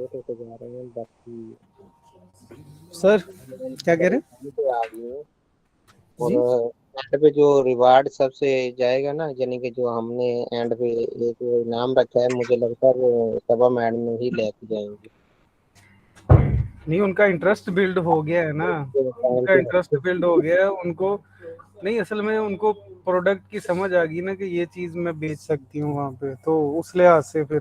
छोटे होते जा रहे हैं, बाकी सर क्या कह रहे हैं? परेशानी तो आ गई है। और जी एंड पे जो रिवार्ड सबसे जाएगा ना, यानी कि जो हमने एंड पे एक इनाम रखा है, मुझे लगता है वो सभा मैडम में ही लेके जाएंगे। नहीं, उनका इंटरेस्ट बिल्ड हो गया है ना। टाइम उनका पे इंटरेस्ट बिल्ड हो गया है उनको। नहीं, असल में उनको प्रोडक्ट की समझ आ गई ना कि ये चीज मैं बेच सकती हूँ वहां पे, तो उस लिहाज से फिर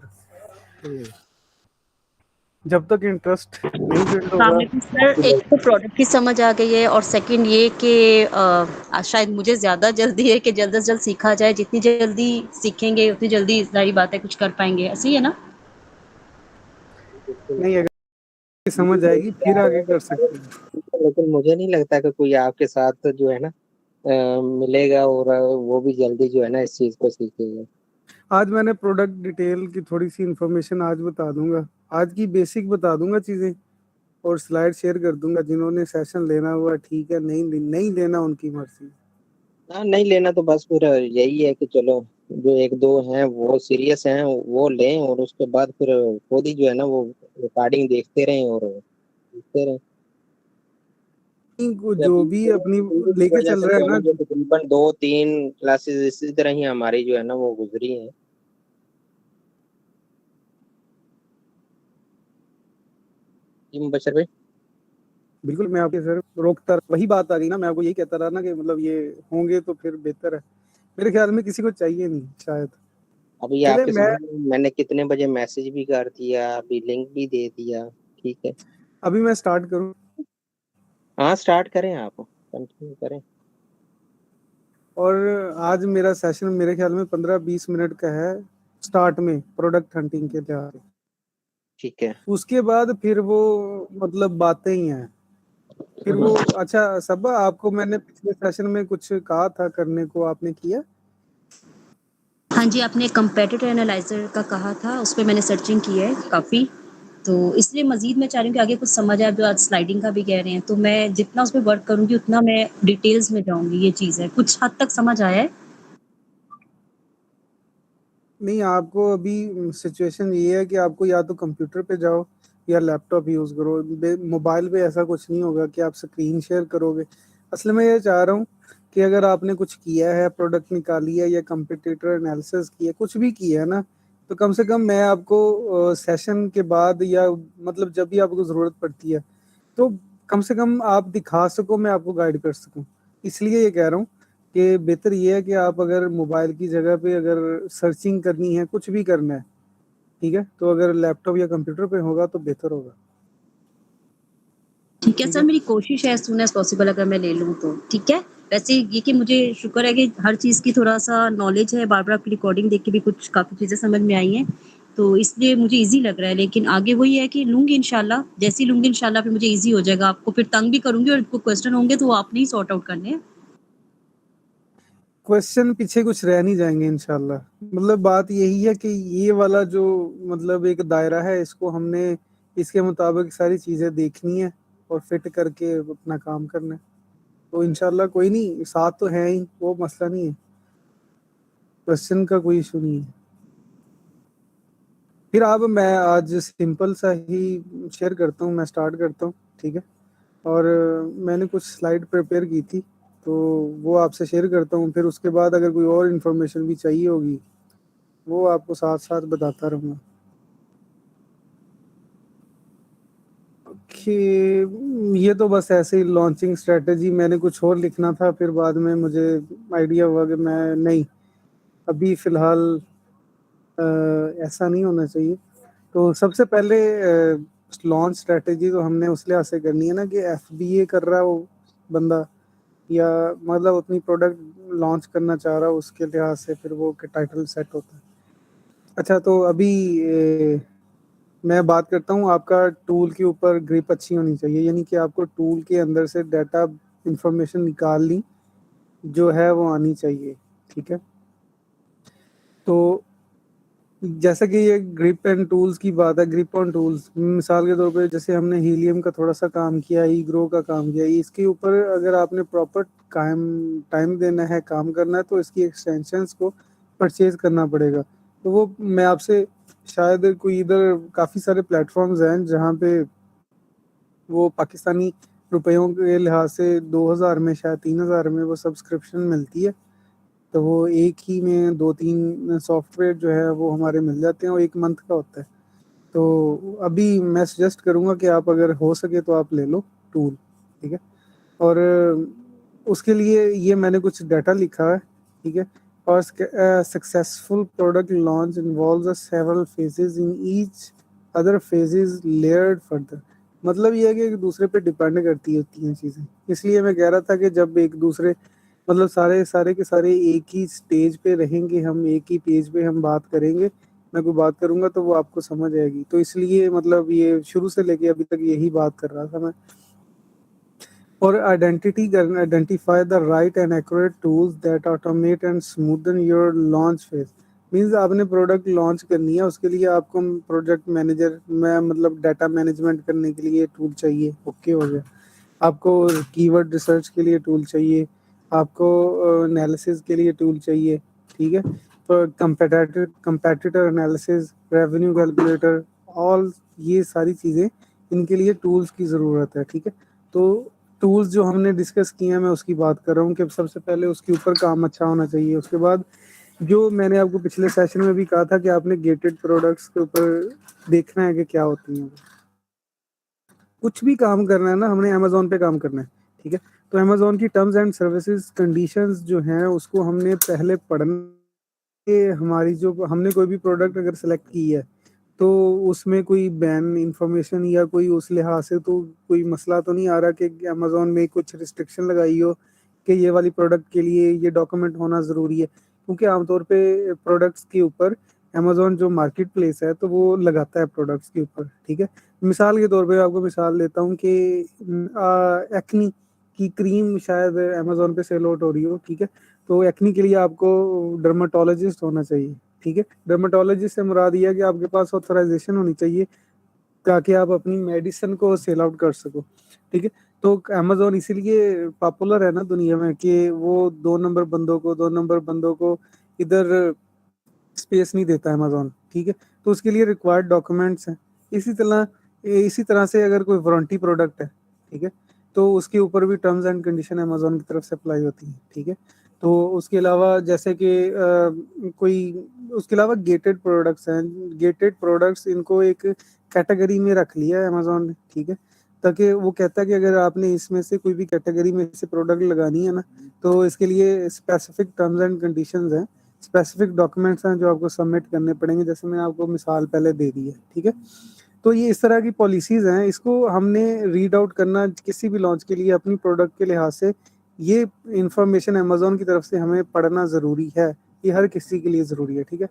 जब तक इंटरेस्ट नहीं बिल्ड हाँ, होगा। लेकिन सर एक तो प्रोडक्ट की समझ आ गई है और सेकंड ये कि शायद मुझे ज़्यादा जल्दी है कि जल्द से जल्द सीखा जाए। जितनी जल्दी सीखेंगे उतनी जल्दी सारी बातें कुछ कर पाएंगे, ऐसी है ना? नहीं, अगर समझ आएगी फिर आगे कर सकते हैं। लेकिन मुझे नहीं लगता कि कोई आपके साथ जो है ना मिलेगा और वो भी जल्दी जो है ना इस चीज को सीखेगा। आज मैंने प्रोडक्ट डिटेल की थोड़ी सी इंफॉर्मेशन आज बता दूंगा। आज की बेसिक बता दूंगा चीजें, और स्लाइड शेयर कर दूंगा। जिन्होंने सेशन लेना हुआ ठीक है, नहीं नहीं लेना उनकी मर्जी। हाँ, नहीं लेना तो बस फिर यही है कि चलो, जो एक दो हैं वो सीरियस हैं वो लें, और उसके बाद फिर खुद ही जो है ना वो रिकॉर्डिंग देखते रहें और सीखते रहें। जो अभी भी अपनी कोविड की लेके वजह चल से रहा जो है है ना, ना। जो तकरीबन 2-3 क्लासेस इसी तरह ही हमारी जो है ना वो गुजरी हैं। जी मुबशर भाई। बिल्कुल, मैं आपके सर रोकता वही बात आ गई ना। मैं आपको यही कहता रहा ना कि मतलब ये होंगे तो फिर बेहतर है। मेरे ख्याल में किसी को चाहिए नहीं शायद। अभी चले आपके मैं सामने मैंने कितने बजे मैसेज भी कर दिया, अभी लिंक भी दे दिया। ठीक है। अभी मैं स्टार्ट करूं। हाँ, स्टार्ट करें, आप कंटिन्यू करें। और आज मेरा सेशन मेरे ख्याल में 15-20 मिनट का है। स्टार्ट में प्रोडक्ट हंटिंग के लिहाज से। ठीक है। उसके बाद फिर वो मतलब बातें ही हैं। फिर वो अच्छा सबा, आपको मैंने पिछले सेशन में कुछ कहा था करने को, आपने किया? हाँ जी, आपने कंपेटिटर एनालाइज़र का कहा था, उस पे मैंने सर्चिंग की है काफ़ी। तो इसलिए मज़ीद मैं चाह रही हूँ कि आगे कुछ समझ आए। जो आज स्लाइडिंग का भी कह रहे हैं, तो मैं जितना उसपे वर्क करूँगी उतना मैं डिटेल्स में जाऊँगी, ये चीज़ है। कुछ हद तक समझ आया है। नहीं, आपको अभी सिचुएशन ये है कि आपको या तो कंप्यूटर पे जाओ या लैपटॉप यूज करो। मोबाइल पे ऐसा कुछ नहीं होगा कि आप स्क्रीन शेयर करोगे। असल में ये चाह रहा हूँ कि अगर आपने कुछ किया है, प्रोडक्ट निकाली है या कंपटीटर एनालिसिस किया, कुछ भी किया है ना, तो कम से कम मैं आपको सेशन के बाद या मतलब जब भी आपको ज़रूरत पड़ती है, तो कम से कम आप दिखा सको, मैं आपको गाइड कर सकूं। इसलिए ये कह रहा हूँ कि बेहतर ये है कि आप अगर मोबाइल की जगह पे अगर सर्चिंग करनी है, कुछ भी करना है, ठीक है, तो अगर लैपटॉप या कंप्यूटर पे होगा तो बेहतर होगा। ठीक है ठीक सर, है। मेरी कोशिश है एज़ सून एज़ पॉसिबल अगर मैं ले लूँ तो, ठीक है? वैसे ये कि मुझे शुक्र है कि हर चीज़ की थोड़ा-सा नॉलेज है, बार-बार आपकी रिकॉर्डिंग देख के भी कुछ काफ़ी चीज़ें समझ में आई हैं, तो इसलिए मुझे ईज़ी लग रहा है। लेकिन आगे वही है कि लूँगी इंशाल्लाह, जैसे ही लूँगी इंशाल्लाह फिर मुझे ईज़ी हो जाएगा। आपको फिर तंग भी करूँगी और कोई क्वेश्चन होंगे तो वो आपने ही सॉर्ट आउट करने हैं। क्वेश्चन पीछे कुछ रह नहीं जाएंगे इंशाल्लाह। मतलब बात यही है कि ये वाला जो मतलब एक दायरा है, इसको हमने इसके मुताबिक सारी चीज़ें देखनी है और फिट करके अपना काम करना है। तो इंशाल्लाह कोई नहीं, साथ तो है ही, वो मसला नहीं है। क्वेश्चन का कोई इशू नहीं है। फिर अब मैं आज सिंपल सा ही शेयर करता हूँ, मैं स्टार्ट करता हूँ। ठीक है। और मैंने कुछ स्लाइड प्रिपेयर की थी, तो वो आपसे शेयर करता हूँ। फिर उसके बाद अगर कोई और इन्फॉर्मेशन भी चाहिए होगी, वो आपको साथ साथ बताता रहूँगा। कि ये तो बस ऐसे ही लॉन्चिंग स्ट्रेटजी, मैंने कुछ और लिखना था, फिर बाद में मुझे आइडिया हुआ कि मैं नहीं, अभी फ़िलहाल ऐसा नहीं होना चाहिए। तो सबसे पहले लॉन्च स्ट्रेटजी तो हमने उस लिहाज से करनी है ना कि एफबीए कर रहा है वो बंदा, या मतलब अपनी प्रोडक्ट लॉन्च करना चाह रहा है, उसके लिहाज से फिर वो टाइटल सेट होता है। अच्छा, तो अभी मैं बात करता हूँ। आपका टूल के ऊपर ग्रिप अच्छी होनी चाहिए, यानी कि आपको टूल के अंदर से डाटा इंफॉर्मेशन निकालनी जो है वो आनी चाहिए। ठीक है। तो जैसा कि ये ग्रिप एंड टूल्स की बात है, ग्रिप ऑन टूल्स मिसाल के तौर पे जैसे हमने हीलियम का थोड़ा सा काम किया, ई ग्रो का काम किया, इसके ऊपर अगर आपने प्रॉपर टाइम टाइम देना है, काम करना है, तो इसकी एक्सटेंशंस को परचेज करना पड़ेगा। तो वो मैं आपसे शायद कोई इधर काफ़ी सारे प्लेटफॉर्म्स हैं जहाँ पे वो पाकिस्तानी रुपयों के लिहाज से 2000 में शायद 3000 में वो सब्सक्रिप्शन मिलती है। तो वो एक ही में 2-3 सॉफ्टवेयर जो है वो हमारे मिल जाते हैं और 1 मंथ का होता है। तो अभी मैं सजेस्ट करूँगा कि आप अगर हो सके तो आप ले लो टूल, ठीक है? और उसके लिए ये मैंने कुछ डाटा लिखा है, ठीक है? और successful product launch involves several phases in each other phases layered further. मतलब ये है कि एक दूसरे पे डिपेंड करती होती हैं चीज़ें। इसलिए मैं कह रहा था कि जब एक दूसरे मतलब सारे के सारे एक ही स्टेज पे रहेंगे, हम एक ही पेज पे हम बात करेंगे, मैं कोई बात करूँगा तो वो आपको समझ आएगी। तो इसलिए मतलब ये शुरू से लेके अभी तक यही बात कर रहा था मैं। और identify the right and accurate tools that automate and smoothen your launch phase. Means आपने प्रोडक्ट लॉन्च करनी है, उसके लिए आपको प्रोजेक्ट मैनेजर में मतलब डाटा मैनेजमेंट करने के लिए टूल चाहिए, ओके हो गया। आपको कीवर्ड रिसर्च के लिए टूल चाहिए, आपको एनालिसिस के लिए टूल चाहिए, ठीक है? तो competitor analysis, revenue calculator, all ये सारी चीज़ें इनके लिए टूल्स की ज़रूरत है, ठीक है? तो टूल्स जो हमने डिस्कस किए हैं मैं उसकी बात कर रहा हूँ कि सबसे पहले उसके ऊपर काम अच्छा होना चाहिए। उसके बाद जो मैंने आपको पिछले सेशन में भी कहा था कि आपने गेटेड प्रोडक्ट्स के ऊपर देखना है कि क्या होती हैं। कुछ भी काम करना है ना, हमने अमेज़न पे काम करना है, ठीक है? तो अमेज़न की टर्म्स एंड सर्विसेज कंडीशंस जो हैं उसको हमने पहले पढ़ना कि हमारी जो हमने कोई भी प्रोडक्ट अगर सेलेक्ट की है तो उसमें कोई बैन इंफॉर्मेशन या कोई उस लिहाज से तो कोई मसला तो नहीं आ रहा कि अमेज़न में कुछ रिस्ट्रिक्शन लगाई हो कि ये वाली प्रोडक्ट के लिए ये डॉक्यूमेंट होना ज़रूरी है। क्योंकि आमतौर पे प्रोडक्ट्स के ऊपर अमेज़न जो मार्केट प्लेस है तो वो लगाता है प्रोडक्ट्स के ऊपर, ठीक है? मिसाल के तौर पे आपको मिसाल देता हूँ कि एक्नी की क्रीम शायद अमेज़न पे सेल आउट हो रही हो, ठीक है? तो एक्नी के लिए आपको डर्माटोलॉजिस्ट होना चाहिए, ठीक है? डर्माटोलॉजिस्ट से मुराद ये है कि आपके पास ऑथराइजेशन होनी चाहिए ताकि आप अपनी मेडिसिन को सेल आउट कर सको, ठीक है? तो अमेज़न इसीलिए पॉपुलर है ना दुनिया में कि वो 2 नंबर बंदों को इधर स्पेस नहीं देता अमेज़न, ठीक है? तो उसके लिए रिक्वायर्ड डॉक्यूमेंट्स हैं। इसी तरह से अगर कोई वारंटी प्रोडक्ट है, ठीक है? तो उसके ऊपर भी टर्म्स एंड कंडीशन अमेज़न की तरफ से अप्लाई होती हैं, ठीक है? तो उसके अलावा जैसे कि उसके अलावा गेटेड प्रोडक्ट्स हैं। गेटेड प्रोडक्ट्स इनको एक कैटेगरी में रख लिया है अमेज़न ने, ठीक है? ताकि वो कहता है कि अगर आपने इसमें से कोई भी कैटेगरी में से प्रोडक्ट लगानी है ना, तो इसके लिए स्पेसिफिक टर्म्स एंड कंडीशंस हैं, स्पेसिफिक डॉक्यूमेंट्स हैं जो आपको सबमिट करने पड़ेंगे, जैसे मैंने आपको मिसाल पहले दे दी है, ठीक है? तो ये इस तरह की पॉलिसीज़ हैं, इसको हमने रीड आउट करना किसी भी लॉन्च के लिए अपनी प्रोडक्ट के लिहाज से, ये इन्फॉर्मेशन अमेज़न की तरफ से हमें पढ़ना ज़रूरी है, ये हर किसी के लिए ज़रूरी है, ठीक है?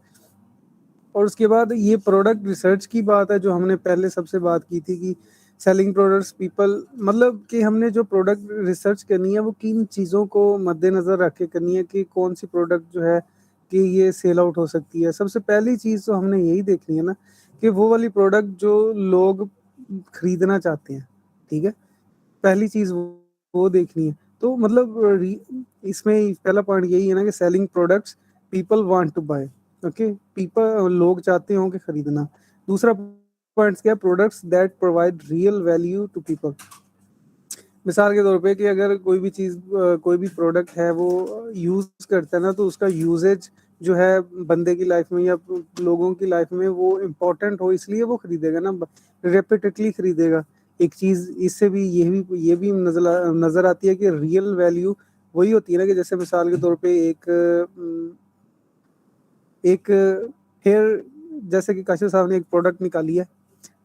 और उसके बाद ये प्रोडक्ट रिसर्च की बात है जो हमने पहले सबसे बात की थी कि सेलिंग प्रोडक्ट्स पीपल मतलब कि हमने जो प्रोडक्ट रिसर्च करनी है वो किन चीज़ों को मद्देनज़र रख के करनी है कि कौन सी प्रोडक्ट जो है कि ये सेल आउट हो सकती है। सबसे पहली चीज़ तो हमने यही देखनी है ना कि वो वाली प्रोडक्ट जो लोग खरीदना चाहते हैं, ठीक है? पहली चीज़ वो देखनी है। तो मतलब इसमें पहला पॉइंट यही है ना कि selling products people want to buy, okay? People लोग चाहते हों कि खरीदना। दूसरा पॉइंट क्या है? Products that provide real value to people. मिसाल के तौर पे कि अगर कोई भी चीज़ कोई भी प्रोडक्ट है वो यूज़ करता है ना तो उसका यूसेज जो है बंदे की लाइफ में या लोगों की लाइफ में वो इम्पोर्टेंट हो इसलिए वो खरीदेगा ना, रेपिटेडली खरीदेगा। एक चीज़ इससे भी ये भी नज़र आती है कि रियल वैल्यू वही होती है ना कि जैसे मिसाल के तौर पे एक हेयर जैसे कि काशिफ साहब ने एक प्रोडक्ट निकाली है,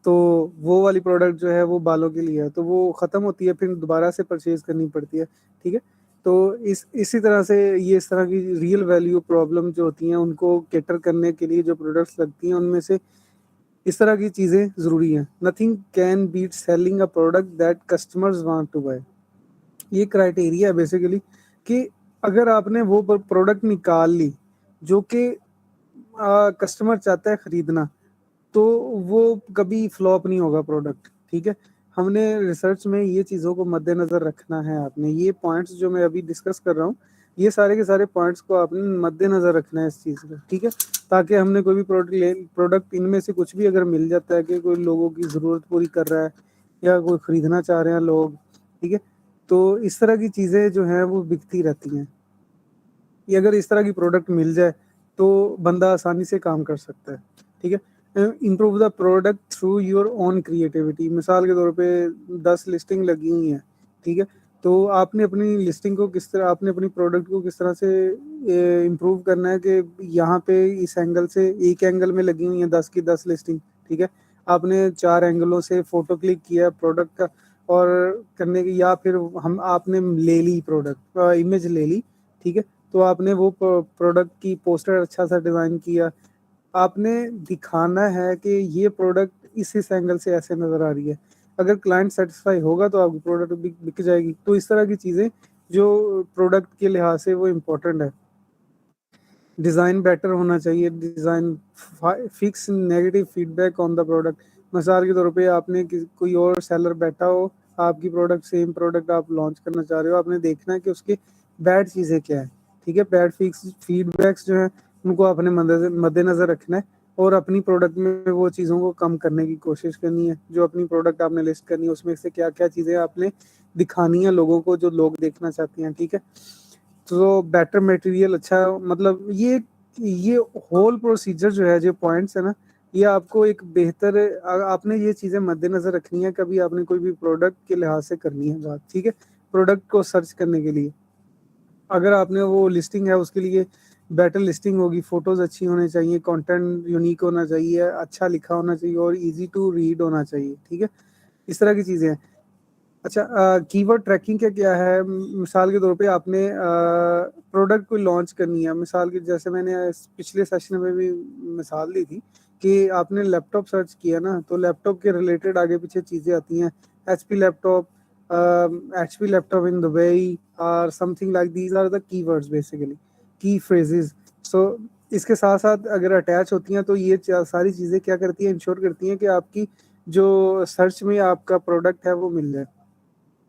तो वो वाली प्रोडक्ट जो है वो बालों के लिए है, तो वो ख़त्म होती है फिर दोबारा से परचेज़ करनी पड़ती है, ठीक है? तो इसी तरह से ये इस तरह की रियल वैल्यू प्रॉब्लम जो होती हैं उनको कैटर करने के लिए जो प्रोडक्ट्स लगती हैं उनमें से इस तरह की चीज़ें ज़रूरी हैं। Nothing can beat selling a product that customers want to buy. ये क्राइटेरिया है बेसिकली कि अगर आपने वो प्रोडक्ट निकाल ली जो कि कस्टमर चाहता है खरीदना, तो वो कभी फ्लॉप नहीं होगा प्रोडक्ट, ठीक है? हमने रिसर्च में ये चीज़ों को मद्देनज़र रखना है। आपने ये पॉइंट्स जो मैं अभी डिस्कस कर रहा हूँ ये सारे के सारे पॉइंट्स को आपने मद्देनजर रखना है इस चीज़ का, ठीक है, ताकि हमने कोई भी प्रोडक्ट इनमें से कुछ भी अगर मिल जाता है कि कोई लोगों की ज़रूरत पूरी कर रहा है या कोई ख़रीदना चाह रहे हैं लोग, ठीक है, तो इस तरह की चीज़ें जो हैं वो बिकती रहती हैं। ये अगर इस तरह की प्रोडक्ट मिल जाए तो बंदा आसानी से काम कर सकता है, ठीक है। Improve the product through your own creativity, मिसाल के तौर पे 10 लिस्टिंग लगी हुई हैं, ठीक है, तो आपने अपनी लिस्टिंग को किस तरह, आपने अपनी प्रोडक्ट को किस तरह से इम्प्रूव करना है कि यहाँ पे इस एंगल से, एक एंगल में लगी हुई हैं 10 की 10 लिस्टिंग, ठीक है, आपने 4 एंगलों से फ़ोटो क्लिक किया प्रोडक्ट का और करने की, या फिर हम आपने ले ली प्रोडक्ट इमेज ले ली, ठीक है, तो आपने वो प्रोडक्ट की पोस्टर अच्छा सा डिज़ाइन किया, आपने दिखाना है कि ये प्रोडक्ट इस एंगल से ऐसे नज़र आ रही है, अगर क्लाइंट सेटिस्फाई होगा तो आपकी प्रोडक्ट बिक जाएगी। तो इस तरह की चीज़ें जो प्रोडक्ट के लिहाज से वो इम्पोर्टेंट है। डिज़ाइन बेटर होना चाहिए, design fix negative feedback on the product, मिसाल के तौर पे आपने कोई और सेलर बैठा हो, आपकी प्रोडक्ट सेम प्रोडक्ट आप लॉन्च करना चाह रहे हो, आपने देखना है कि उसके बैड चीज़ें क्या है, ठीक है, बैड फीडबैक्स जो हैं उनको आपने मद्देनज़र रखना है और अपनी प्रोडक्ट में वो चीज़ों को कम करने की कोशिश करनी है। जो अपनी प्रोडक्ट आपने लिस्ट करनी है उसमें से क्या क्या चीज़ें आपने दिखानी है लोगों को, जो लोग देखना चाहते हैं, ठीक है। तो बेटर मटेरियल, अच्छा मतलब ये होल प्रोसीजर जो है, जो पॉइंट्स है ना, ये आपको एक बेहतर, आपने ये चीज़ें मद्देनज़र रखनी है कभी आपने कोई भी प्रोडक्ट के लिहाज से करनी है बात, ठीक है, प्रोडक्ट को सर्च करने के लिए। अगर आपने वो लिस्टिंग है उसके लिए बेटर लिस्टिंग होगी, फ़ोटोज़ अच्छी होनी चाहिए, कंटेंट यूनिक होना चाहिए, अच्छा लिखा होना चाहिए और ईज़ी टू रीड होना चाहिए, ठीक है, इस तरह की चीज़ें हैं। अच्छा, कीवर्ड ट्रैकिंग का क्या है, मिसाल के तौर पे आपने प्रोडक्ट कोई लॉन्च करनी है, मिसाल के जैसे मैंने पिछले सेशन में भी मिसाल दी थी कि आपने लैपटॉप सर्च किया ना, तो लैपटॉप के रिलेटेड आगे पीछे चीज़ें आती हैं, HP laptop, HP laptop in Dubai or something like, these are the keywords basically, key phrases। so इसके साथ साथ अगर अटैच होती हैं तो ये सारी चीज़ें क्या करती हैं, इंश्योर करती हैं कि आपकी जो सर्च में आपका प्रोडक्ट है वो मिल जाए।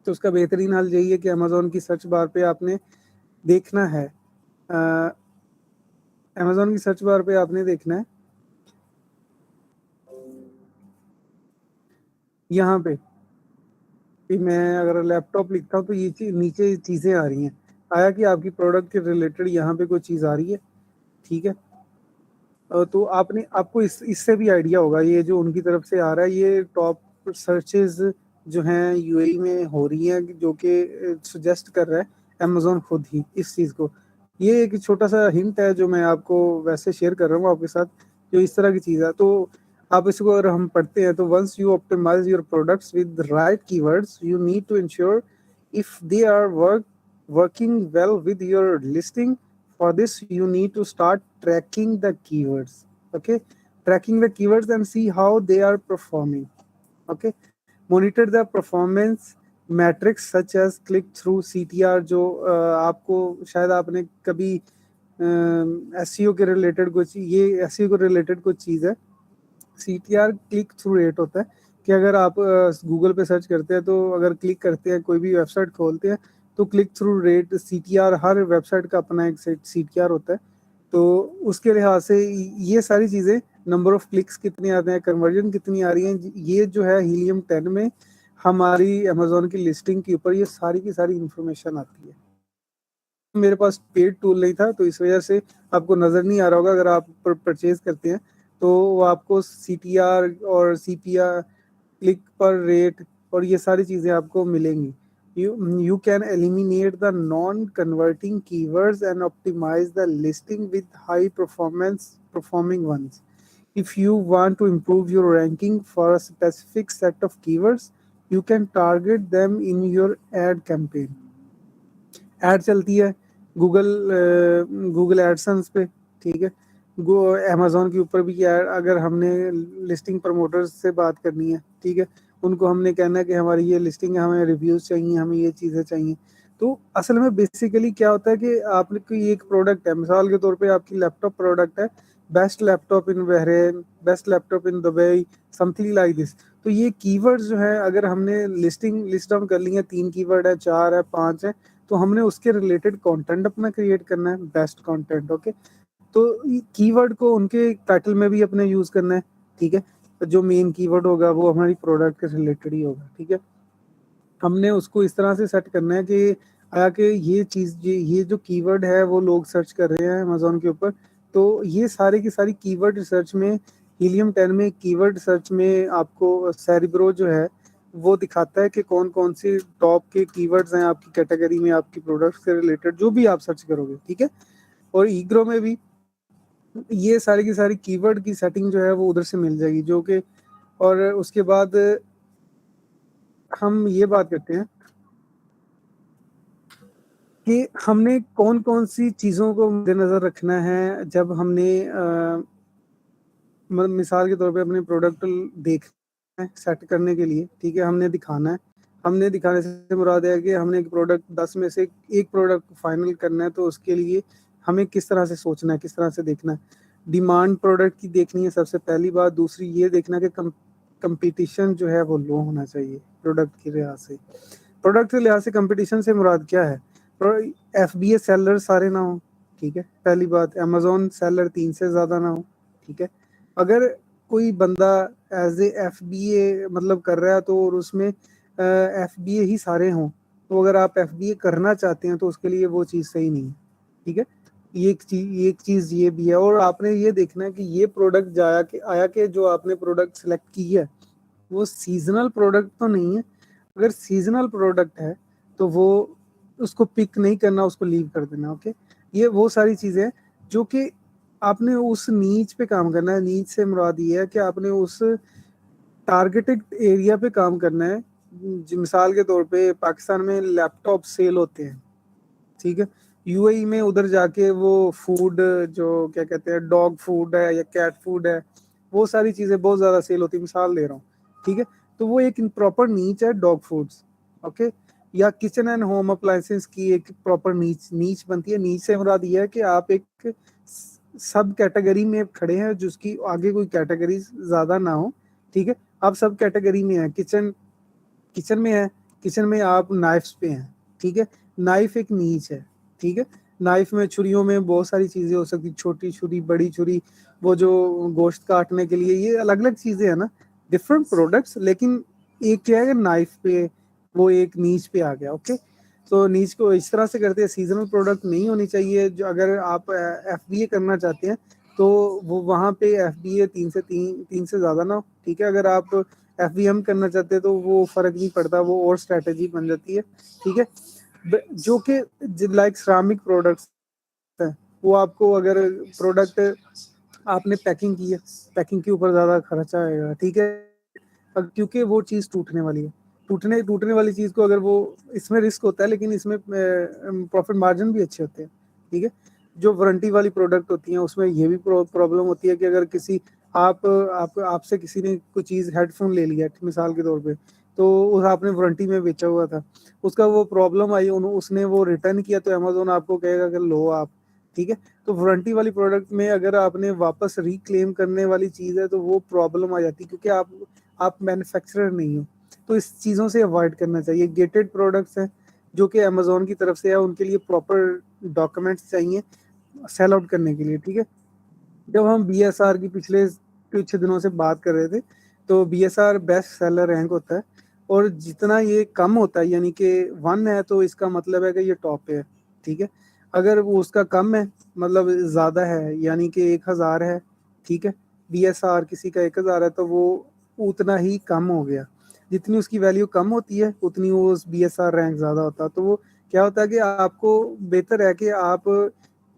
तो उसका बेहतरीन हल यही है कि अमेज़ॉन की सर्च बार पे आपने देखना है, अमेज़ॉन की सर्च बार पे आपने देखना है यहाँ पे कि मैं अगर लैपटॉप लिखता हूँ तो ये नीचे चीज़ें आ रही हैं, आया कि आपकी प्रोडक्ट के रिलेटेड यहाँ पे कोई चीज़ आ रही है, ठीक है। तो आपको इससे भी आइडिया होगा, ये जो उनकी तरफ से आ रहा है ये टॉप सर्चेज जो हैं यूएई में हो रही हैं, जो कि सजेस्ट कर रहा है अमेज़ॉन खुद ही इस चीज़ को। ये एक छोटा सा हिंट है जो मैं आपको वैसे शेयर कर रहा हूँ आपके साथ, जो इस तरह की चीज़ है। तो आप इसको अगर हम पढ़ते हैं तो once you optimise your products with right keywords you need to ensure if they are working well with your listing. For this you need to start tracking the keywords, okay, tracking the keywords and see how they are performing, okay, monitor the performance metrics such as click through CTR, जो आपको शायद आपने कभी SEO के related कुछ, ये SEO के related कुछ चीज़ है, CTR क्लिक थ्रू रेट होता है कि अगर आप गूगल पे सर्च करते हैं तो अगर क्लिक करते हैं, कोई भी वेबसाइट खोलते हैं तो क्लिक थ्रू रेट CTR, हर वेबसाइट का अपना एक CTR होता है, तो उसके लिहाज से ये सारी चीज़ें, नंबर ऑफ क्लिक्स कितने आते हैं, कन्वर्जन कितनी आ रही हैं, ये जो है हीलियम 10 में हमारी अमेज़ॉन की लिस्टिंग के ऊपर ये सारी की सारी इंफॉर्मेशन आती है। मेरे पास पेड टूल नहीं था तो इस वजह से आपको नज़र नहीं आ रहा होगा, अगर आप परचेज करते हैं तो वो आपको CTR और CPR, क्लिक पर रेट और ये सारी चीज़ें आपको मिलेंगी। You can eliminate the non-converting keywords and optimize the listing with high performing ones. If you want to improve your ranking for a specific set of keywords, you can target them in your ad campaign. Add चलती है Google AdSense पे, ठीक है, Amazon के ऊपर भी add, अगर हमने लिस्टिंग प्रमोटर्स से बात करनी है, ठीक है, उनको हमने कहना है कि हमारी ये लिस्टिंग है, हमें रिव्यूज़ चाहिए, हमें ये चीज़ें चाहिए। तो असल में बेसिकली क्या होता है कि आपकी एक प्रोडक्ट है, मिसाल के तौर पे आपकी लैपटॉप प्रोडक्ट है, best laptop in Bahrain, best laptop in Dubai, something like this. तो ये कीवर्ड्स जो है अगर हमने लिस्ट डाउन कर ली है, 3 कीवर्ड है, 4 है, 5 है, तो हमने उसके रिलेटेड कंटेंट अपना क्रिएट करना है, बेस्ट कंटेंट। ओके, तो कीवर्ड को उनके टाइटल में भी अपने यूज करना है, ठीक है। जो मेन कीवर्ड होगा वो हमारी प्रोडक्ट के रिलेटेड ही होगा, ठीक है। हमने उसको इस तरह से सेट करना है कि आया कि ये चीज, ये जो कीवर्ड है वो लोग सर्च कर रहे हैं अमेजोन के ऊपर, तो ये सारे की सारी कीवर्ड रिसर्च में, हीलियम 10 में कीवर्ड सर्च में आपको सेरिब्रो जो है वो दिखाता है कि कौन कौन से टॉप के कीवर्ड्स हैं आपकी कैटेगरी में, आपकी प्रोडक्ट्स से रिलेटेड जो भी आप सर्च करोगे, ठीक है। और ईग्रो में भी ये सारी की सारी कीवर्ड की सेटिंग जो है वो उधर से मिल जाएगी, जो कि, और उसके बाद हम ये बात करते हैं कि हमने कौन कौन सी चीज़ों को मद्देनजर रखना है जब हमने मिसाल के तौर पे अपने प्रोडक्ट देखना है सेट करने के लिए, ठीक है। हमने दिखाना है, हमने दिखाने से मुराद है कि हमने एक प्रोडक्ट 10 में से एक प्रोडक्ट फाइनल करना है, तो उसके लिए हमें किस तरह से सोचना है, किस तरह से देखना है। डिमांड प्रोडक्ट की देखनी है सबसे पहली बात। दूसरी ये देखना कि कंपटीशन जो है वो लो होना चाहिए प्रोडक्ट के लिहाज से। प्रोडक्ट के लिहाज से कंपटीशन से मुराद क्या है? FBA सेलर सारे ना हो, ठीक है, पहली बात। अमेजोन सेलर 3 से ज़्यादा ना हो, ठीक है। अगर कोई बंदा एज ए FBA मतलब कर रहा है तो, और उसमें FBA ही सारे हों, तो अगर आप FBA करना चाहते हैं तो उसके लिए वो चीज़ सही नहीं है, ठीक है। ये एक चीज़ ये भी है। और आपने ये देखना है कि ये प्रोडक्ट जाया कि आया कि जो आपने प्रोडक्ट सेलेक्ट की है वो सीजनल प्रोडक्ट तो नहीं है। अगर सीजनल प्रोडक्ट है तो वो उसको पिक नहीं करना, उसको लीव कर देना, ओके। ये वो सारी चीज़ें जो कि आपने उस नीच पे काम करना है। नीच से मुराद ये है कि आपने उस टारगेटेड एरिया पे काम करना है। मिसाल के तौर पे पाकिस्तान में लैपटॉप सेल होते हैं, ठीक है। UAE में उधर जाके वो फूड, जो क्या कहते हैं, डॉग फूड है या कैट फूड है, वो सारी चीज़ें बहुत ज़्यादा सेल होती है, मिसाल दे रहा हूँ, ठीक है। तो वो एक प्रॉपर नीच है डॉग फूड्स, ओके। या किचन एंड होम अप्लायंसेस की एक प्रॉपर नीच बनती है। नीच से मुराद ये है कि आप एक सब कैटेगरी में खड़े हैं जिसकी आगे कोई कैटेगरी ज़्यादा ना हो, ठीक है। आप सब कैटेगरी में हैं। किचन में है, किचन में आप नाइफ्स पे हैं, ठीक है। नाइफ एक नीच है, ठीक है। नाइफ में, छुरियों में बहुत सारी चीजें हो सकती, छोटी छुरी, बड़ी छुरी, वो जो गोश्त काटने के लिए, ये अलग अलग चीजें है ना, डिफरेंट प्रोडक्ट्स। लेकिन एक क्या है, नाइफ पे वो एक नीच पे आ गया, ओके। तो नीच को इस तरह से करते हैं। सीजनल प्रोडक्ट नहीं होनी चाहिए। जो अगर आप FBA करना चाहते हैं तो वो वहाँ पे FBA 3 से ज़्यादा ना हो, ठीक है। अगर आप FBM करना चाहते हैं तो वो फर्क नहीं पड़ता, वो और स्ट्रेटेजी बन जाती है, ठीक है। जो कि लाइक सिरामिक प्रोडक्ट्स है, वो आपको अगर प्रोडक्ट आपने पैकिंग की है, पैकिंग के ऊपर ज़्यादा खर्चा आएगा, ठीक है। क्योंकि वो चीज़ टूटने वाली है। टूटने वाली चीज़ को अगर वो, इसमें रिस्क होता है लेकिन इसमें प्रॉफिट मार्जिन भी अच्छे होते हैं, ठीक है। जो वारंटी वाली प्रोडक्ट होती हैं उसमें ये भी प्रॉब्लम होती है कि अगर किसी आपसे किसी ने कोई चीज़, हेडफोन ले लिया मिसाल के तौर पे, तो उस आपने वारंटी में बेचा हुआ था, उसका वो प्रॉब्लम आई, उसने वो रिटर्न किया, तो अमेजोन आपको कहेगा कि लो आप, ठीक है। तो वारंटी वाली प्रोडक्ट में अगर आपने वापस रिक्लेम करने वाली चीज़ है तो वो प्रॉब्लम आ जाती है, क्योंकि आप मैन्युफैक्चरर नहीं हो। तो इस चीज़ों से अवॉइड करना चाहिए। गेटेड प्रोडक्ट्स हैं जो कि अमेजोन की तरफ से है, उनके लिए प्रॉपर डॉक्यूमेंट्स चाहिए सेल आउट करने के लिए, ठीक है। जब हम BSR की पिछले कुछ दिनों से बात कर रहे थे, तो BSR बेस्ट सेलर रैंक होता है, और जितना ये कम होता है, यानी कि 1 है तो इसका मतलब है कि ये टॉप पे है, ठीक है। अगर वो उसका कम है, मतलब ज़्यादा है, यानी कि 1000 है, ठीक है, BSR किसी का 1000 है, तो वो उतना ही कम हो गया। जितनी उसकी वैल्यू कम होती है उतनी वो उस BSR रैंक ज़्यादा होता है। तो वो क्या होता है कि आपको बेहतर है कि आप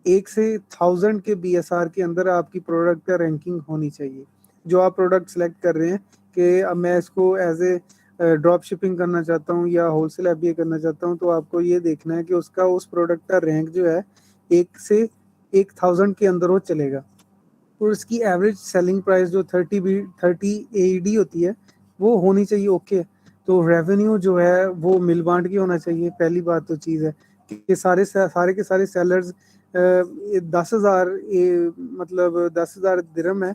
1 से 1000 के BSR के अंदर आपकी प्रोडक्ट का रैंकिंग होनी चाहिए। जो आप प्रोडक्ट सेलेक्ट कर रहे हैं कि अब मैं इसको एज ए ड्रॉप शिपिंग करना चाहता हूँ या होलसेल FBA करना चाहता हूँ, तो आपको ये देखना है कि उसका, उस प्रोडक्ट का रैंक जो है 1 से 1000 के अंदर वो चलेगा। और इसकी एवरेज सेलिंग प्राइस जो 30 AED होती है वो होनी चाहिए, ओके। तो रेवेन्यू जो है वो मिल बांट के होना चाहिए। पहली बात तो चीज़ है कि सारे के सारे सेलर्स 10,000, मतलब 10,000 दिरहम है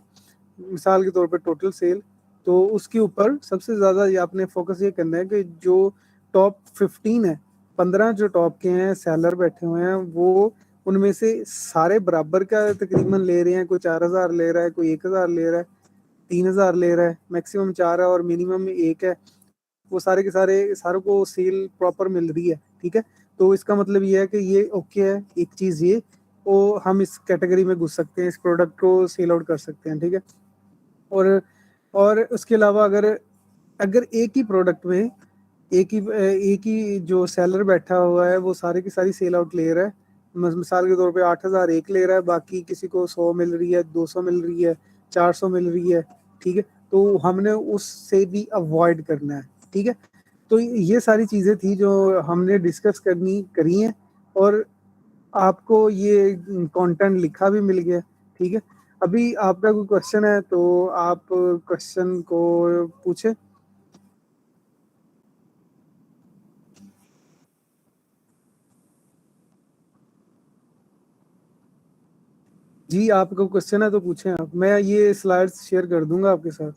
मिसाल के तौर पे टोटल सेल, तो उसके ऊपर सबसे ज़्यादा ये आपने फोकस ये करना है कि जो टॉप 15 है, 15 जो टॉप के हैं सेलर बैठे हुए हैं, वो उनमें से सारे बराबर का तकरीबन ले रहे हैं। कोई 4000 ले रहा है, कोई 1000 ले रहा है, 3000 ले रहा है, मैक्सिमम 4 है और मिनिमम 1 है। वो सारे के सारों को सेल प्रॉपर मिल रही है, ठीक है। तो इसका मतलब ये है कि ये ओके है। एक चीज ये, वो हम इस कैटेगरी में घुस सकते हैं, इस प्रोडक्ट को सेल आउट कर सकते हैं, ठीक है। और उसके अलावा अगर एक ही प्रोडक्ट में एक ही जो सेलर बैठा हुआ है वो सारे की सारी सेल आउट ले रहा है, मिसाल के तौर पे 8000 एक ले रहा है, बाकी किसी को 100 मिल रही है, 200 मिल रही है, 400 मिल रही है, ठीक है। तो हमने उससे भी अवॉइड करना है, ठीक है। तो ये सारी चीजें थी जो हमने डिस्कस करी हैं, और आपको ये कंटेंट लिखा भी मिल गया, ठीक है। अभी आपका कोई क्वेश्चन है तो आप क्वेश्चन को पूछे। जी, आपको क्वेश्चन है तो पूछें आप। मैं ये स्लाइड्स शेयर कर दूंगा आपके साथ।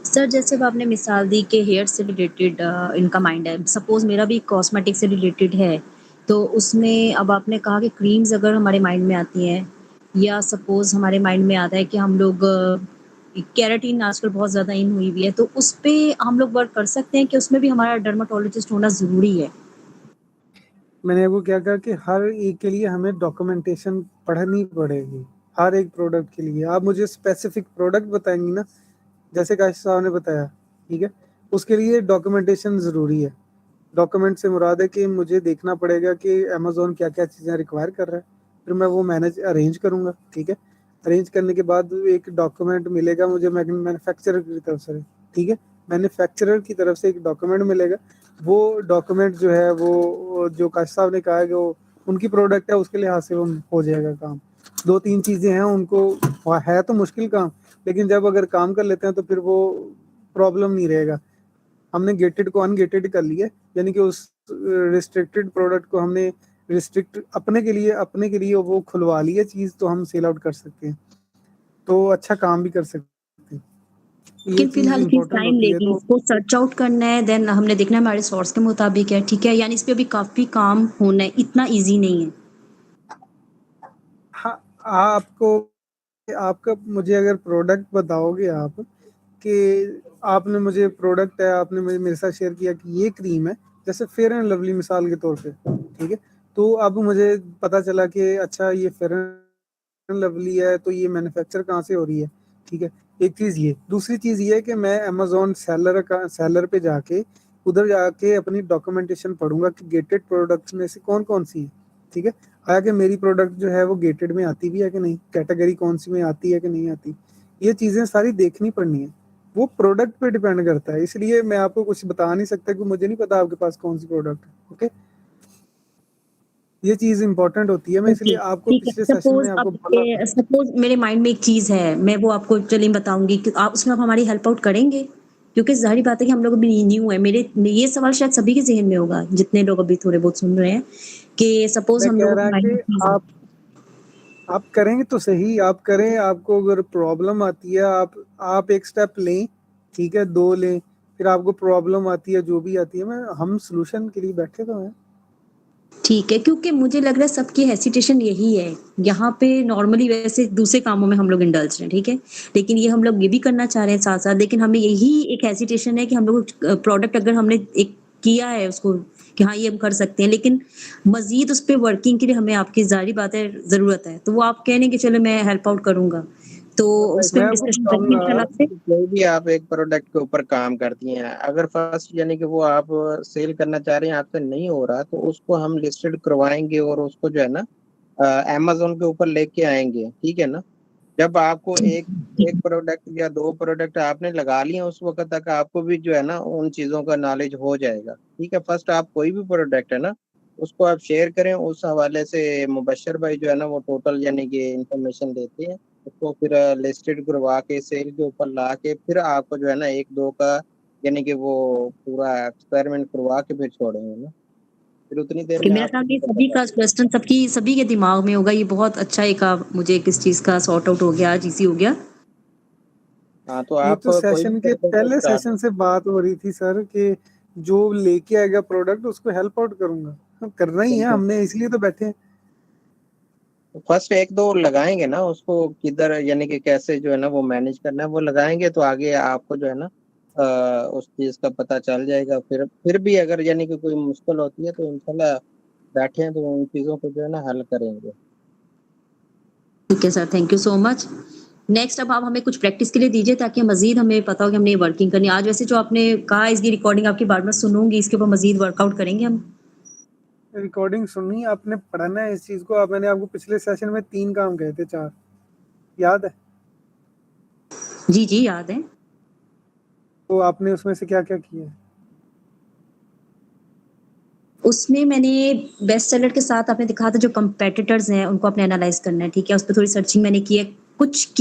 सर जैसे अब आपने मिसाल दी कि हेयर से रिलेटेड इनका माइंड है, सपोज मेरा भी कॉस्मेटिक से रिलेटेड है, तो उसमें अब आपने कहा कि क्रीम्स अगर हमारे माइंड में आती हैं, या सपोज हमारे माइंड में आता है कि हम लोग केराटिन आजकल बहुत ज़्यादा इन हुई हुई है, तो उस पे हम लोग वर्क कर सकते हैं कि उसमें भी हमारा डर्मेटोलॉजिस्ट होना ज़रूरी है? मैंने आपको क्या कहा कि हर एक के लिए हमें डॉक्यूमेंटेशन पढ़नी पड़ेगी, हर एक प्रोडक्ट के लिए। आप मुझे स्पेसिफिक प्रोडक्ट बताएंगी ना, जैसे काशिफ साहब ने बताया, ठीक है, उसके लिए डॉक्यूमेंटेशन ज़रूरी है। डॉक्यूमेंट से मुराद है कि मुझे देखना पड़ेगा कि अमेज़ोन क्या क्या चीज़ें रिक्वायर कर रहा है, फिर मैं वो अरेंज करूँगा, ठीक है। अरेंज करने के बाद एक डॉक्यूमेंट मिलेगा मुझे मैन्युफैक्चरर की तरफ से, ठीक है। मैन्युफैक्चरर की तरफ से एक डॉक्यूमेंट मिलेगा। वो डॉक्यूमेंट जो है वो जो काशिफ साहब ने कहा है कि वो उनकी प्रोडक्ट है, उसके लिहाज से वो हो जाएगा काम। 2-3 चीज़ें हैं उनको, है तो मुश्किल काम, लेकिन जब अगर काम कर लेते हैं तो फिर वो प्रॉब्लम नहीं रहेगा। हमने गेटेड को अनगेटेड कर लिया, यानी कि उस रिस्ट्रिक्टेड प्रोडक्ट को हमने रिस्ट्रिक्ट अपने के लिए वो खुलवा लिया चीज़, तो हम सेल आउट कर सकते हैं, तो अच्छा काम भी कर सकते हैं। ये लेकिन चीज़ फिलहाल किस इम्पोर्टेंट टाइम होती है। लेगी, तो इसको सर्च आउट करना है, देन हमने देखना है हमारे सोर्स के मुताबिक है, ठीक है? यानी इस पे अभी काफ़ी काम होना है, इतना ईज़ी नहीं है। हाँ, आपका मुझे अगर प्रोडक्ट बताओगे आप, कि आपने मुझे प्रोडक्ट है, आपने मुझे मेरे साथ शेयर किया कि ये क्रीम है, जैसे फेयर एंड लवली मिसाल के तौर पे, ठीक है। तो अब मुझे पता चला कि अच्छा ये फेयर एंड लवली है, तो ये मैन्युफैक्चर कहाँ से हो रही है, ठीक है। एक चीज़ ये, दूसरी चीज़ ये है कि मैं अमेज़ोन सेलर पे जाके उधर जाके अपनी डॉक्यूमेंटेशन पढ़ूंगा कि गेटेड प्रोडक्ट्स में से कौन कौन सी है, ठीक है। आगे मेरी प्रोडक्ट जो है वो गेटेड में आती भी है कि नहीं, कैटेगरी कौन सी में आती है कि नहीं आती, ये चीज़ें सारी देखनी पड़नी है। वो प्रोडक्ट पे डिपेंड करता है, इसलिए मैं आपको कुछ बता नहीं सकता कि मुझे नहीं पता आपके पास कौन सी प्रोडक्ट है, ओके। ये चीज़ इंपॉर्टेंट होती है, मैं इसलिए ओके, आपको ठीक है। पिछले सेशन में आपको बोला था। सपोज़ मेरे माइंड में एक चीज़ है, मैं वो आपको चलिए बताऊँगी कि आप उसमें आप हमारी हेल्प आउट करेंगे? क्योंकि ज़ाहिर-सी बात है कि हम लोग अभी न्यू हैं। ये सवाल शायद सभी के ज़हन में होगा, जितने लोग अभी थोड़े बहुत सुन रहे हैं, कि सपोज़ मैं हम कह लोगों रहा के माइंड में कि चीज़ है। आप करेंगे तो सही, आप करें। आपको अगर प्रॉब्लम आती है, आप एक स्टेप लें, ठीक है, 2 लें, फिर आपको प्रॉब्लम आती है, जो भी आती है, हम सॉल्यूशन के लिए बैठे तो हैं। ठीक है, क्योंकि मुझे लग रहा है सबकी हेसिटेशन यही है। यहाँ पे नॉर्मली वैसे दूसरे कामों में हम लोग इंडल्ज हैं, ठीक है? लेकिन ये हम लोग ये भी करना चाह रहे हैं साथ-साथ, लेकिन हमें यही एक हेसिटेशन है कि हम लोग प्रोडक्ट अगर हमने एक किया है उसको कि हाँ, ये हम कर सकते हैं, लेकिन मज़ीद उस पे वर्किंग के लिए हमें आपकी ज़ाहिर बात है ज़रूरत है। तो वो आप कह रहे हैं कि चलो मैं हेल्प आउट करूँगा, तो उस पे मैं हम आपको डिस्कशन करेंगे हाँ, इंशाल्लाह आपसे। कोई भी आप एक प्रोडक्ट के ऊपर काम करती हैं, अगर फर्स्ट यानी कि वो आप सेल करना चाह रहे हैं, आपसे नहीं हो रहा, तो उसको हम लिस्टेड करवाएंगे और उसको जो है ना अमेज़न के ऊपर लेके आएँगे, ठीक है ना? जब आपको एक ठीक एक प्रोडक्ट या 2 प्रोडक्ट आपने लगा लिए, उस वक़्त तक आपको भी जो है ना उन चीज़ों का नॉलेज हो जाएगा, ठीक है? फर्स्ट आप कोई भी प्रोडक्ट है ना, उसको आप शेयर करें, उस हवाले से मुबश्शिर भाई जो है ना वो टोटल यानी कि इन्फॉर्मेशन देते हैं। उसको फिर लिस्टेड करवा के सेल के ऊपर ला के फिर आपको जो है ना 1-2 का यानी कि वो पूरा एक्सपेरिमेंट करवा के फिर छोड़ेंगे ना, फिर उतनी देर है। में मेरा आपको ख्याल भी ये पता सभी लग का क्वेश्चन सभी के दिमाग में होगा। ये बहुत अच्छा एक मुझे इस चीज़ का सॉर्ट आउट हो गया, आज ईज़ी हो गया। हाँ, तो ये आप तो कोई भी सेशन के प्रोडक्ट पहले स्टार्ट सेशन से बात हो रही थी सर, कि जो लेके आएगा प्रोडक्ट उसको हेल्प आउट करूंगा, करना ही है, बिल्कुल। हमने इसलिए तो बैठे हैं। फर्स्ट 1-2 लगाएँगे ना उसको किधर यानी कि कैसे जो है ना वो मैनेज करना है, वो लगाएँगे तो आगे आपको जो है ना उस चीज़ का पता चल जाएगा। फिर भी अगर यानी कि कोई मुश्किल होती है तो इंशाल्लाह बैठे हैं तो उन चीज़ों को जो है ना हल करेंगे। ठीक है sir, thank you so much. Next अब आप हमें कुछ प्रैक्टिस के लिए दीजिए ताकि मज़ीद हमें पता हो कि हमने ये वर्किंग करनी है। आज वैसे जो आपने कहा इसकी रिकॉर्डिंग आपकी बार-बार सुनूँगी, इसके ऊपर मज़ीद वर्कआउट करेंगे हम। रिकॉर्डिंग सुननी, आपने पढ़ना है इस चीज को। मैंने आपको पिछले सेशन में 3 काम कहे थे, 4 याद है? जी, जी, याद है। तो आपने उसमें से क्या-क्या किया है? उसमें मैंने बेस्ट सेलर के साथ आपने दिखाया था जो कॉम्पिटिटर्स हैं उनको आपने एनालाइज़ करना है, ठीक है? उसपे थोड़ी सर्चिंग मैंने की है, कुछ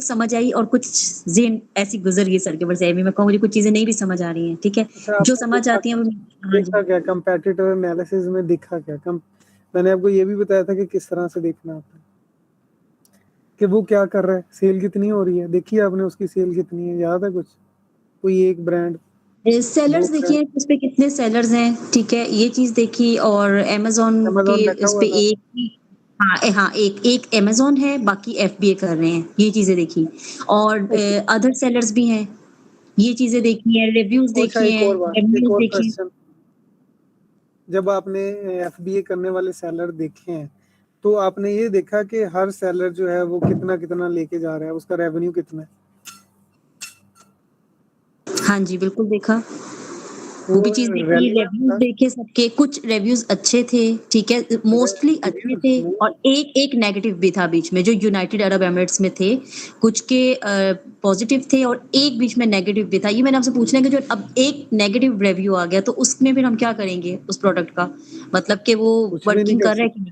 समझ आई और कुछ ज़ेहन ऐसी गुज़र गई सर के ऊपर से। अभी मैं कहूँ मुझे कुछ चीज़ें नहीं भी समझ आ रही हैं, ठीक है? अच्छा, जो आपको समझ देखा आती हैं क्या? वो हाँ जी। देखा क्या कंपैटिटिव एनालिसिस में? दिखा क्या? मैंने आपको ये भी बताया था कि किस तरह से देखना होता है, कि वो क्या कर रहा है, सेल कितनी हो रही है, देखी है आपने उसकी सेल कितनी है, याद है कुछ? कोई एक ब्रांड, 2 सेलर्स ब्रांड? देखिए उसपे कितने सेलर्स हैं, ठीक है? ये चीज़ देखी और अमेज़न के अमेज़न बैठा इस हुआ पे था। एक ही हाँ, हाँ, एक अमेज़न है, बाकी एफबीए कर रहे हैं, ये चीज़ें देखी और ओके, अदर सेलर्स भी हैं, ये चीज़ें देखी हैं, रिव्यूज़ अच्छा देखे एक हैं, और बात, एक रेवेन्यूज़ और देखे हैं। क्वेश्चन। जब आपने एफबीए करने वाले सेलर देखे हैं, तो आपने ये देखा कि हर सेलर जो है वो कितना-कितना लेके जा रहा है, उसका रेवेन्यू कितना है? हाँ जी, बिल्कुल देखा। वो वो भी चीज़ देखी, रेलेवेंट रिव्यूज़ था। देखे सबके, कुछ रिव्यूज़ अच्छे थे, ठीक है? मोस्टली अच्छे रिव्यूज़ थे नहीं, और एक नेगेटिव भी था बीच में, जो यूनाइटेड अरब एमिरेट्स में थे। कुछ के पॉज़िटिव थे और एक बीच में नेगेटिव भी था। ये मैंने आपसे पूछना है कि जो अब एक नेगेटिव रिव्यू आ गया, तो उसमें फिर हम क्या करेंगे उस प्रोडक्ट का? मतलब कि वो कुछ भी नहीं वर्किंग कर कर रहा है कि सकते। नहीं?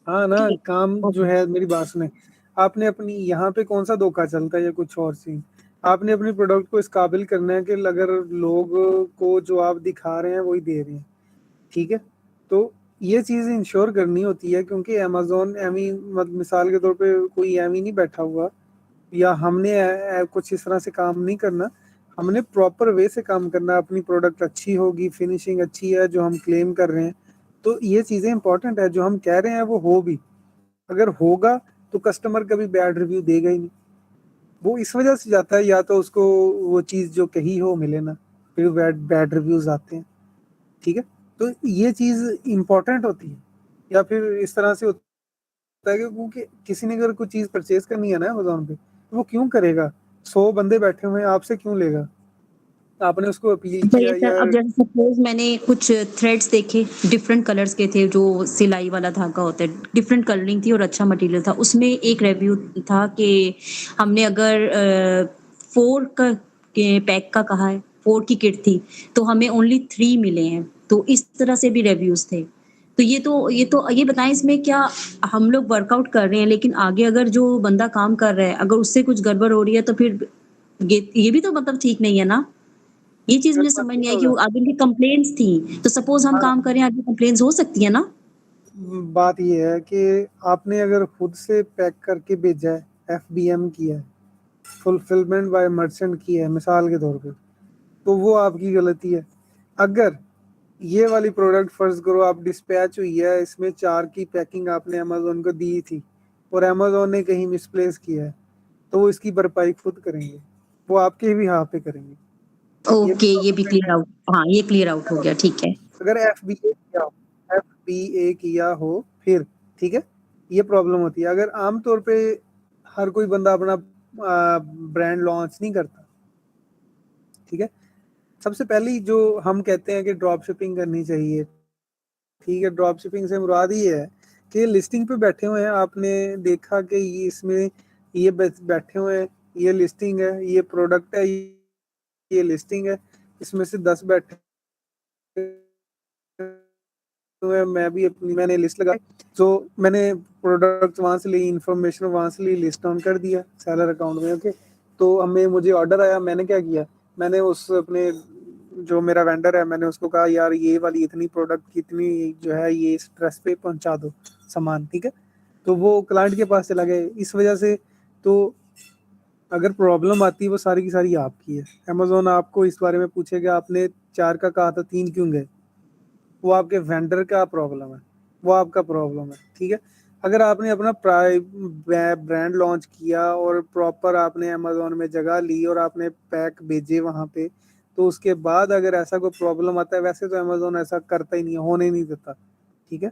हाँ ना, ठीक है। काम जो ओके। है, मेरी बात सुने। आपने अपनी यहाँ पे कौन सा धोखा चलता है या कुछ और सीन, आपने अपनी प्रोडक्ट को इस काबिल करना है कि अगर लोग को जो आप दिखा रहे हैं वही दे रहे हैं, ठीक है? तो ये चीज़ इंश्योर करनी होती है, क्योंकि अमेज़न एमी मिसाल के तौर पे कोई एमी नहीं बैठा हुआ, या हमने कुछ इस तरह से काम नहीं करना। हमने प्रॉपर वे से काम करना, अपनी प्रोडक्ट अच्छी होगी, फिनिशिंग अच्छी है जो हम क्लेम कर रहे हैं, तो ये चीज़ें इंपॉर्टेंट है, जो हम कह रहे हैं वो हो भी। अगर होगा तो कस्टमर कभी बैड रिव्यू देगा ही नहीं। वो इस वजह से जाता है, या तो उसको वो चीज़ जो कही हो मिले ना, फिर बैड बैड रिव्यूज़ आते हैं, ठीक है? तो ये चीज़ इम्पोर्टेंट होती है। या फिर इस तरह से होता है कि क्योंकि किसी ने अगर कोई चीज़ परचेज़ करनी है ना अमेज़न पे, तो वो क्यों करेगा? 100 बंदे बैठे हुए हैं, आपसे क्यों लेगा? आपने उसको अपील चलिए किया सर, या अब जैसे सपोज़ मैंने कुछ थ्रेड्स देखे, डिफरेंट कलर्स के थे, जो सिलाई वाला धागा होता है, डिफरेंट कलरिंग थी और अच्छा मटेरियल था। उसमें एक रिव्यू था कि हमने अगर 4 का के पैक का कहा है, 4 की किट थी, तो हमें ओनली 3 मिले हैं। तो इस तरह से भी रिव्यूज़ थे। तो ये बताएँ इसमें क्या हम लोग वर्कआउट कर रहे हैं, लेकिन आगे अगर जो बंदा काम कर रहा है, अगर उससे कुछ गड़बड़ हो रही है, तो फिर ये भी तो मतलब ठीक नहीं है ना? ये चीज़ मुझे गड़बड़ समझ नहीं नहीं आई कि होगा। वो आगे उनकी कंप्लेंट्स थी, तो सपोज़ हम हाँ, काम करें, आगे कंप्लेंट्स हो सकती है ना? बात ये है कि आपने अगर खुद से पैक करके भेजा है, एफबीएम किया है, फुलफिलमेंट बाय मर्चेंट की है मिसाल के तौर पे, तो वो आपकी गलती है। अगर ये वाली प्रोडक्ट फर्ज करो आप डिस्पैच हुई है, इसमें 4 की पैकिंग आपने अमेज़न को दी थी और अमेज़न ने कहीं मिसप्लेस किया है, तो वो इसकी भरपाई खुद करेंगे, वो आपके भी हाथ पे करेंगे। ये भी ओके, ये भी गवर्नमेंट क्लियर आउट हाँ, ये क्लियर आउट हो गया, ठीक है। अगर एफबीए किया हो फिर, ठीक है? ये प्रॉब्लम होती है। अगर आम तौर पे हर कोई बंदा अपना ब्रांड लॉन्च नहीं करता, ठीक है? सबसे पहली जो हम कहते हैं कि ड्रॉप शिपिंग करनी चाहिए, ठीक है? ड्रॉप शिपिंग से मुराद ये है कि लिस्टिंग पे बैठे हुए हैं, आपने देखा कि ये इसमें ये बैठे हुए हैं, ये लिस्टिंग है, ये प्रोडक्ट है, ये लिस्टिंग है, इसमें से 10 बैठे हुए, मैं भी अपनी मैंने लिस्ट लगाई, तो मैंने प्रोडक्ट वहाँ से ली, इन्फॉर्मेशन वहाँ से ली, लिस्ट डाउन कर दिया सेलर अकाउंट में, ओके? तो हमें मुझे ऑर्डर आया, मैंने क्या किया, मैंने उस अपने जो मेरा वेंडर है, मैंने उसको कहा यार ये वाली इतनी प्रोडक्ट की इतनी जो है ये इस एड्रेस पे पहुंचा दो सामान, ठीक है? तो वो क्लाइंट के पास चला गया, इस वजह से तो अगर प्रॉब्लम आती है वो सारी की सारी आपकी है। अमेज़न आपको इस बारे में पूछेगा आपने 4 का कहा था 3 क्यों गए? वो आपके वेंडर का प्रॉब्लम है, वो आपका प्रॉब्लम है, ठीक है? अगर आपने अपना ब्रांड लॉन्च किया और प्रॉपर आपने अमेज़न में जगह ली और आपने पैक भेजे वहाँ पे, तो उसके बाद अगर ऐसा कोई प्रॉब्लम आता है, वैसे तो अमेज़न ऐसा करता ही नहीं है, होने नहीं देता, ठीक है?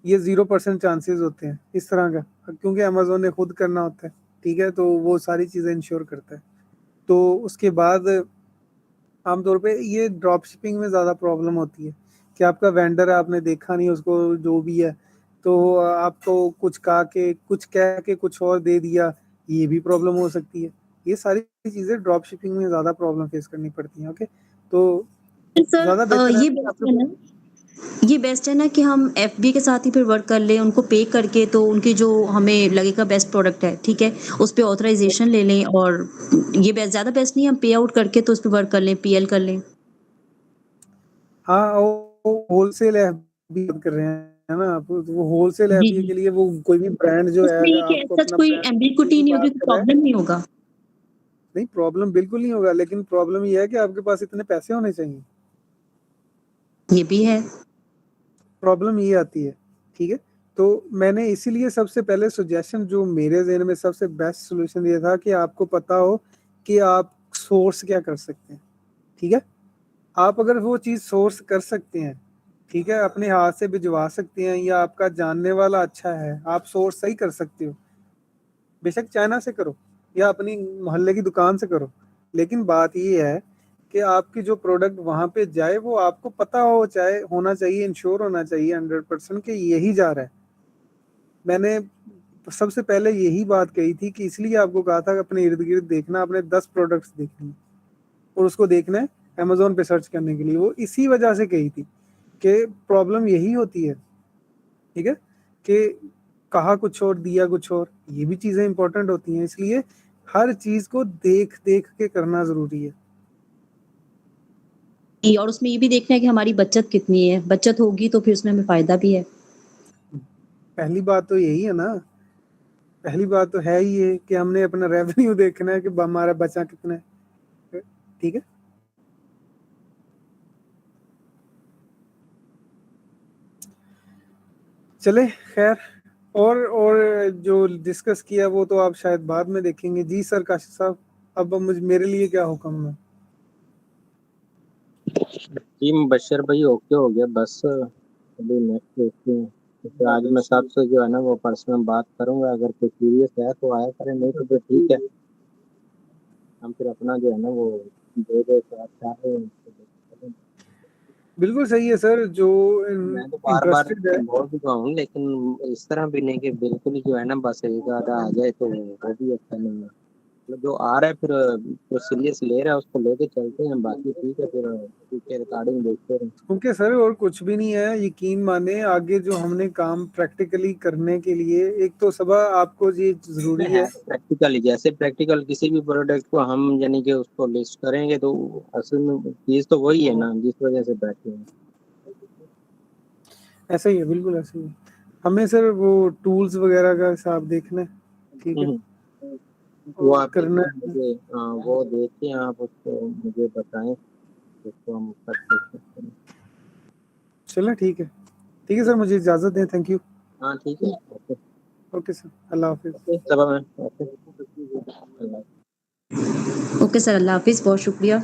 ये 0% चांसेस होते हैं इस तरह का, क्योंकि अमेज़न ने खुद करना होता है, ठीक है? तो वो सारी चीज़ें इंश्योर करता है। तो उसके बाद आमतौर पे ये ड्रॉप शिपिंग में ज़्यादा प्रॉब्लम होती है कि आपका वेंडर है, आपने देखा नहीं उसको जो भी है, तो आपको कुछ कह के कुछ और दे दिया, ये भी प्रॉब्लम हो सकती है। ये सारी चीज़ें ड्रॉप शिपिंग में ज़्यादा प्रॉब्लम फेस करनी पड़ती हैं, ओके? तो सर ज़्यादा बेहतर है ये कि बेस्ट आपके है ना, ये बेस्ट है ना कि हम एफबी के साथ ही फिर वर्क कर लें, उनको पे करके, तो उनकी जो हमें लगेगा बेस्ट प्रोडक्ट है, ठीक है? उस पे ऑथराइज़ेशन ले लें, और ये बेस्ट, ज़्यादा बेस्ट नहीं, हम पे आउट करके तो उस पे वर्क कर लें, पीएल कर लें। हाँ, वो होलसेल एफबी कर रहे हैं ना आप, तो वो होलसेल जी, एफबी जी। के लिए वो कोई भी ब्रांड जो है, उसमें ये अगर कि आपको एज़ सच अपना कोई ब्रांड एम्बिग्यूटी की नहीं होगी, बात कोई कर रहा है, प्रॉब्लम नहीं होगा। नहीं प्रॉब्लम बिल्कुल नहीं होगा, लेकिन प्रॉब्लम ये है कि आपके पास इतने पैसे होने चाहिए। ये भी है। प्रॉब्लम ये आती है, ठीक है? तो मैंने इसीलिए सबसे पहले सजेशन जो मेरे ज़हन में सबसे बेस्ट सॉल्यूशन ये था कि आपको पता हो कि आप सोर्स क्या कर सकते हैं, ठीक है? आप अगर वो चीज़ सोर्स कर सकते हैं, ठीक है? अपने हाथ से भिजवा सकते हैं या आपका जानने वाला अच्छा है, आप सोर्स सही कर सकते हो। बेशक चाइना से करो या अपनी मोहल्ले की दुकान से करो, लेकिन बात ये है कि आपकी जो प्रोडक्ट वहाँ पे जाए वो आपको पता हो, चाहे होना चाहिए, इंश्योर होना चाहिए 100% कि यही जा रहा है। मैंने सबसे पहले यही बात कही थी कि इसलिए आपको कहा था कि अपने इर्द-गिर्द देखना, अपने 10 प्रोडक्ट्स देखने हैं और उसको देखना है अमेज़न पे सर्च करने के लिए। वो इसी वजह से कही थी कि प्रॉब्लम यही होती है, ठीक है? कि कहा कुछ और, दिया कुछ और, ये भी चीज़ें इम्पोर्टेंट होती हैं, इसलिए हर चीज़ को देख-देख के करना ज़रूरी है। जी, और उसमें ये भी देखना है कि हमारी बचत कितनी है, बचत होगी तो फिर उसमें हमें फ़ायदा भी है। पहली बात तो यही है ना, पहली बात तो है ही ये कि हमने अपना रेवेन्यू देखना है कि हमारा बचा कितना है, ठीक है? चले खैर, और जो डिस्कस किया वो तो आप शायद बाद में देखेंगे। जी सर काशिफ साहब, अब मेरे लिए क्या हुक्म है? जी मुबशर भाई ओके हो गया, बस अभी नेक्स्ट देखते हैं। तो आज मैं सबसे जो है ना वो पर्सनल बात करूंगा, अगर कोई सीरियस है तो आया करें, नहीं तो फिर ठीक है, हम फिर अपना जो है ना वो दे दे तो आप चाह रहे हैं। बिल्कुल सही है सर, जो मैं तो बार बार इंटरेस्टेड है। बोल चुका हूँ, लेकिन इस तरह भी नहीं कि बिल्कुल ही जो है ना बस एक आधा आ जाए तो वो भी अच्छा नहीं है। मतलब जो आ रहा है फिर जो सीरियस ले रहा है उसको लेके चलते हैं, बाकी ठीक है फिर उसके रिकॉर्डिंग देखते हैं। क्योंकि सर और कुछ भी नहीं है, यकीन माने आगे जो हमने काम प्रैक्टिकली करने के लिए, एक तो सुबह आपको ये में ज़रूरी है है। प्रैक्टिकली, जैसे प्रैक्टिकल किसी भी प्रोडक्ट को हम यानी कि उसको लिस्ट करेंगे तो असल में चीज तो वही है ना जिस वजह से बैठे हैं। ऐसा ही है, बिल्कुल ऐसा ही है। हमें सर वो टूल्स वगैरह का हिसाब देखना है, ठीक है? वो और आप एक करना बार है। मुझे वो देखिए, आप उसको मुझे बताएं, उसको हम कर सकते हैं। चलो ठीक है, ठीक है सर, मुझे इजाज़त दें। Thank you. हाँ ठीक है, ओके। ओके सर, अल्लाह हाफ़िज़। ओके सब ओके। ओके सर, अल्लाह हाफ़िज़, बहुत शुक्रिया।